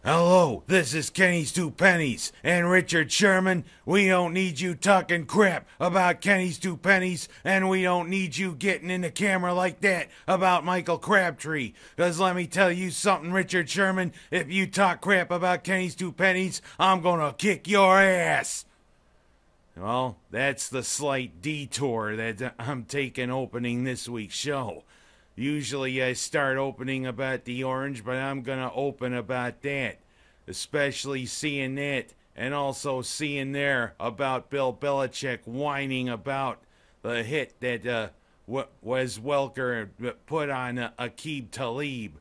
Hello, this is Kenny's Two Pennies, and Richard Sherman. We don't need you talking crap about Kenny's Two Pennies, and we don't need you getting in the camera like that about Michael Crabtree. Cause let me tell you something, Richard Sherman, if you talk crap about Kenny's Two Pennies, I'm gonna kick your ass. Well, that's the slight detour that I'm taking opening this week's show. Usually I start opening about the Orange, but I'm going to open about that. Especially seeing that and also seeing there about Bill Belichick whining about the hit that Wes Welker put on Aqib Talib.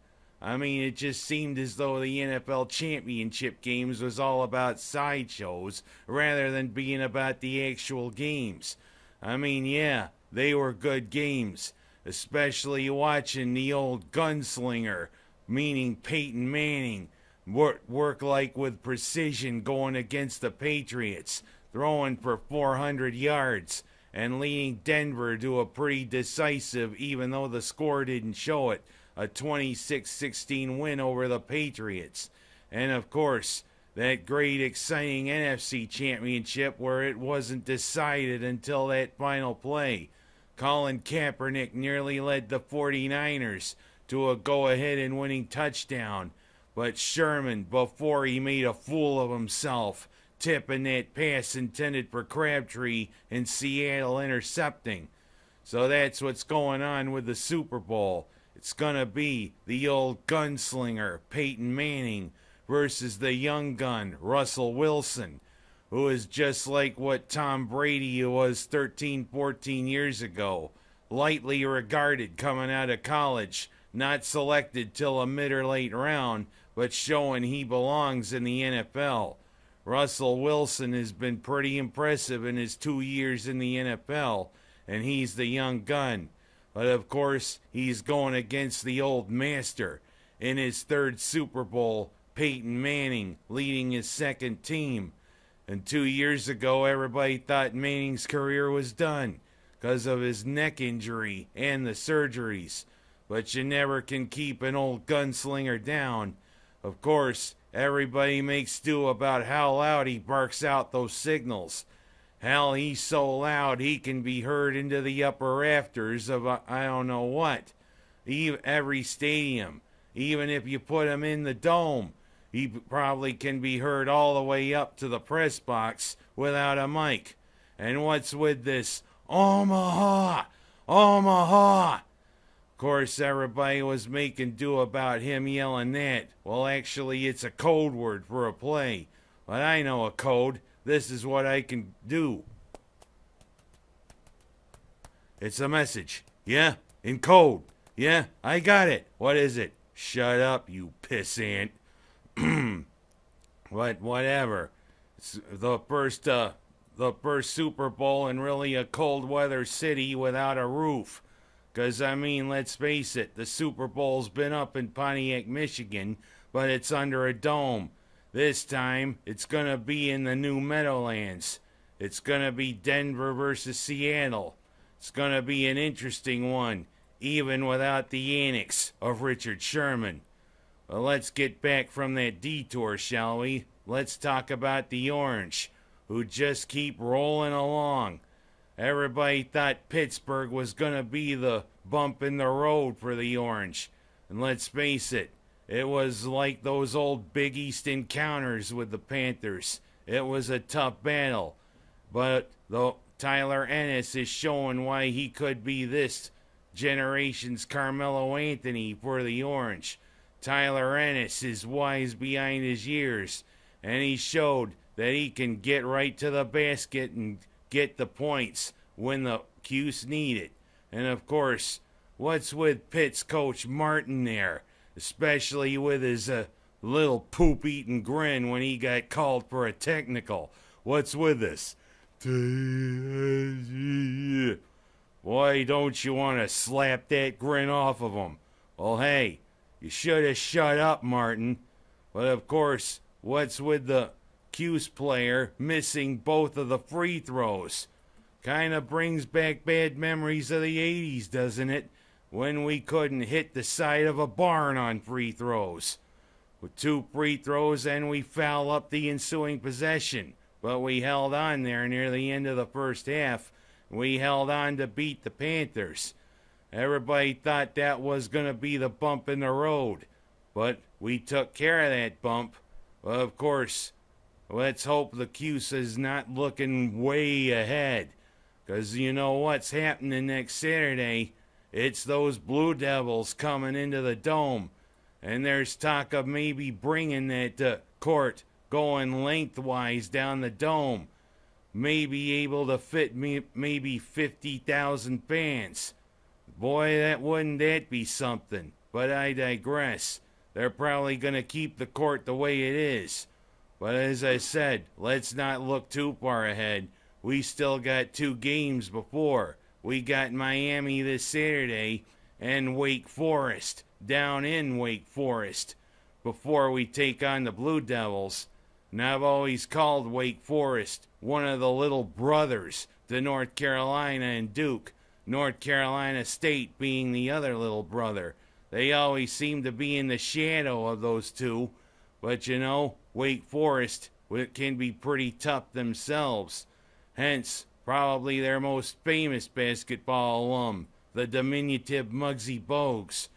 I mean, it just seemed as though the NFL championship games was all about sideshows rather than being about the actual games. I mean, yeah, they were good games. Especially watching the old gunslinger, meaning Peyton Manning, work like with precision going against the Patriots, throwing for 400 yards and leading Denver to a pretty decisive, even though the score didn't show it, a 26-16 win over the Patriots. And of course, that great exciting NFC championship where it wasn't decided until that final play. Colin Kaepernick nearly led the 49ers to a go-ahead and winning touchdown, but Sherman, before he made a fool of himself, tipping that pass intended for Crabtree in Seattle intercepting. So that's what's going on with the Super Bowl. It's going to be the old gunslinger, Peyton Manning, versus the young gun, Russell Wilson, who is just like what Tom Brady was 13, 14 years ago, lightly regarded coming out of college, not selected till a mid or late round, but showing he belongs in the NFL. Russell Wilson has been pretty impressive in his 2 years in the NFL, and he's the young gun. But of course, he's going against the old master in his third Super Bowl, Peyton Manning, leading his second team. And 2 years ago, everybody thought Manning's career was done because of his neck injury and the surgeries. But you never can keep an old gunslinger down. Of course, everybody makes do about how loud he barks out those signals. Hell, he's so loud he can be heard into the upper rafters of I don't know what. Every stadium. Even if you put him in the dome. He probably can be heard all the way up to the press box without a mic. And what's with this Omaha? Omaha! Of course, everybody was making do about him yelling that. Well, actually, it's a code word for a play. But I know a code. This is what I can do. It's a message. Yeah? In code. Yeah? I got it. What is it? Shut up, you pissant. Whatever. It's the first Super Bowl in really a cold weather city without a roof. 'Cause I mean, let's face it, the Super Bowl's been up in Pontiac, Michigan, but it's under a dome. This time, it's gonna be in the New Meadowlands. It's gonna be Denver versus Seattle. It's gonna be an interesting one, even without the annex of Richard Sherman. Well, let's get back from that detour, shall we? Let's talk about the Orange, who just keep rolling along. Everybody thought Pittsburgh was going to be the bump in the road for the Orange. And let's face it, it was like those old Big East encounters with the Panthers. It was a tough battle. But Tyler Ennis is showing why he could be this generation's Carmelo Anthony for the Orange. Tyler Ennis is wise behind his years, and he showed that he can get right to the basket and get the points when the Cuse need it. And of course, what's with Pitt's coach Martin there, especially with his little poop-eating grin when he got called for a technical? What's with this? Why don't you want to slap that grin off of him? Well, hey, you should have shut up, Martin. But of course, what's with the Cuse player missing both of the free throws? Kinda brings back bad memories of the 80s, doesn't it? When we couldn't hit the side of a barn on free throws. With 2 free throws and we foul up the ensuing possession. But we held on there near the end of the first half. We held on to beat the Panthers. Everybody thought that was going to be the bump in the road. But we took care of that bump. Well, of course, let's hope the Cuse is not looking way ahead. Because you know what's happening next Saturday? It's those Blue Devils coming into the Dome. And there's talk of maybe bringing that court going lengthwise down the Dome. Maybe able to fit maybe 50,000 fans. Boy, wouldn't that be something? But I digress. They're probably going to keep the court the way it is. But as I said, let's not look too far ahead. We still got 2 games before. We got Miami this Saturday and Wake Forest down in Wake Forest before we take on the Blue Devils. And I've always called Wake Forest one of the little brothers to North Carolina and Duke. North Carolina State being the other little brother. They always seem to be in the shadow of those two. But you know, Wake Forest can be pretty tough themselves. Hence, probably their most famous basketball alum, the diminutive Muggsy Bogues.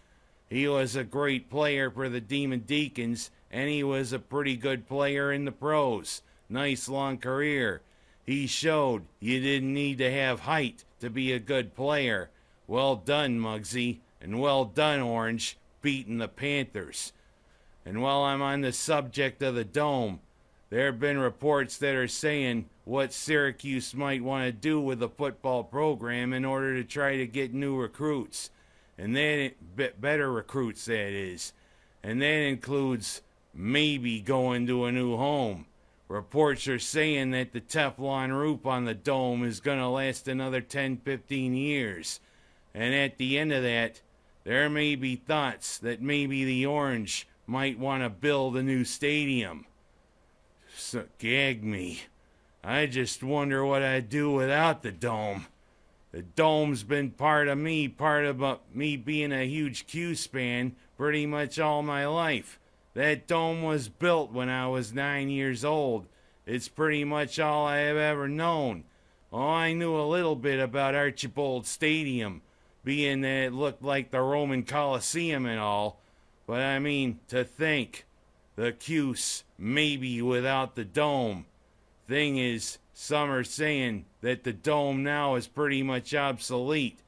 He was a great player for the Demon Deacons, and he was a pretty good player in the pros. Nice long career. He showed you didn't need to have height to be a good player. Well done, Muggsy, and well done, Orange, beating the Panthers. And while I'm on the subject of the Dome, there have been reports that are saying what Syracuse might want to do with the football program in order to try to get new recruits. And that, better recruits, that is. And that includes maybe going to a new home. Reports are saying that the Teflon roof on the Dome is going to last another 10-15 years. And at the end of that, there may be thoughts that maybe the Orange might want to build a new stadium. So, gag me. I just wonder what I'd do without the Dome. The Dome's been part of me being a huge Cuse fan pretty much all my life. That Dome was built when I was 9 years old. It's pretty much all I have ever known. Oh, I knew a little bit about Archibald Stadium, being that it looked like the Roman Colosseum and all. But I mean, to think, the Cuse maybe without the Dome. Thing is, some are saying that the Dome now is pretty much obsolete.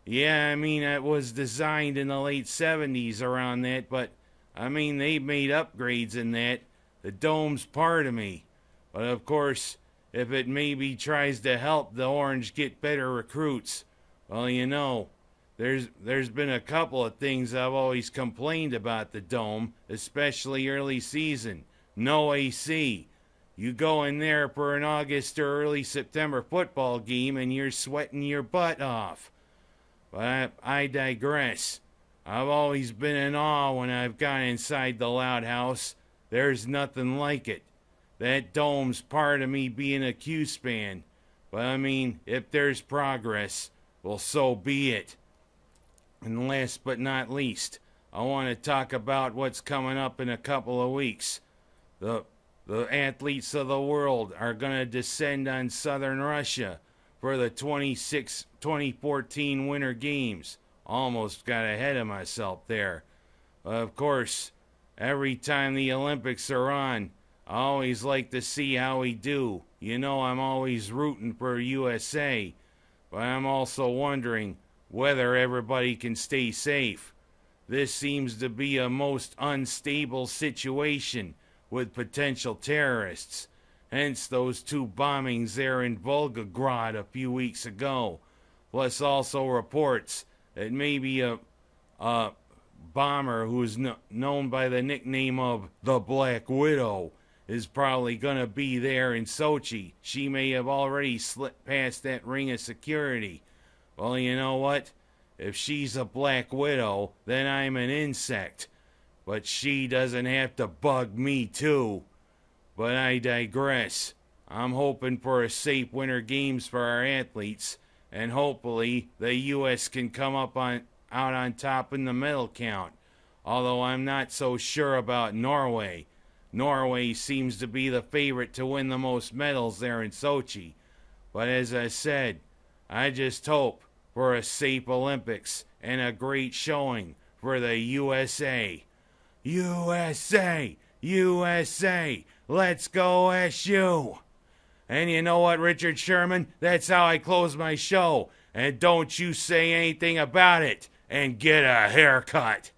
Yeah, I mean, it was designed in the late 70s around that, but I mean, they made upgrades in that. The Dome's part of me. But of course, if it maybe tries to help the Orange get better recruits, well, you know, there's been a couple of things I've always complained about the Dome, especially early season. No AC. You go in there for an August or early September football game and you're sweating your butt off. But I digress. I've always been in awe when I've gone inside the Loud House. There's nothing like it. That Dome's part of me being a Cuse fan. But I mean, if there's progress, well, so be it. And last but not least, I want to talk about what's coming up in a couple of weeks. The athletes of the world are going to descend on southern Russia for the 2014 Winter Games. Almost got ahead of myself there. Of course, every time the Olympics are on, I always like to see how we do. You know, I'm always rooting for USA, but I'm also wondering whether everybody can stay safe. This seems to be a most unstable situation with potential terrorists. Hence those 2 bombings there in Volgograd a few weeks ago. Plus also reports that maybe a bomber who's known by the nickname of the Black Widow is probably going to be there in Sochi. She may have already slipped past that ring of security. Well, you know what? If she's a Black Widow, then I'm an insect. But she doesn't have to bug me too. But I digress. I'm hoping for a safe Winter Games for our athletes, and hopefully the U.S. can come out on top in the medal count. Although I'm not so sure about Norway. Norway seems to be the favorite to win the most medals there in Sochi. But as I said, I just hope for a safe Olympics and a great showing for the USA. USA! USA! Let's go SU! And you know what, Richard Sherman? That's how I close my show. And don't you say anything about it. And get a haircut.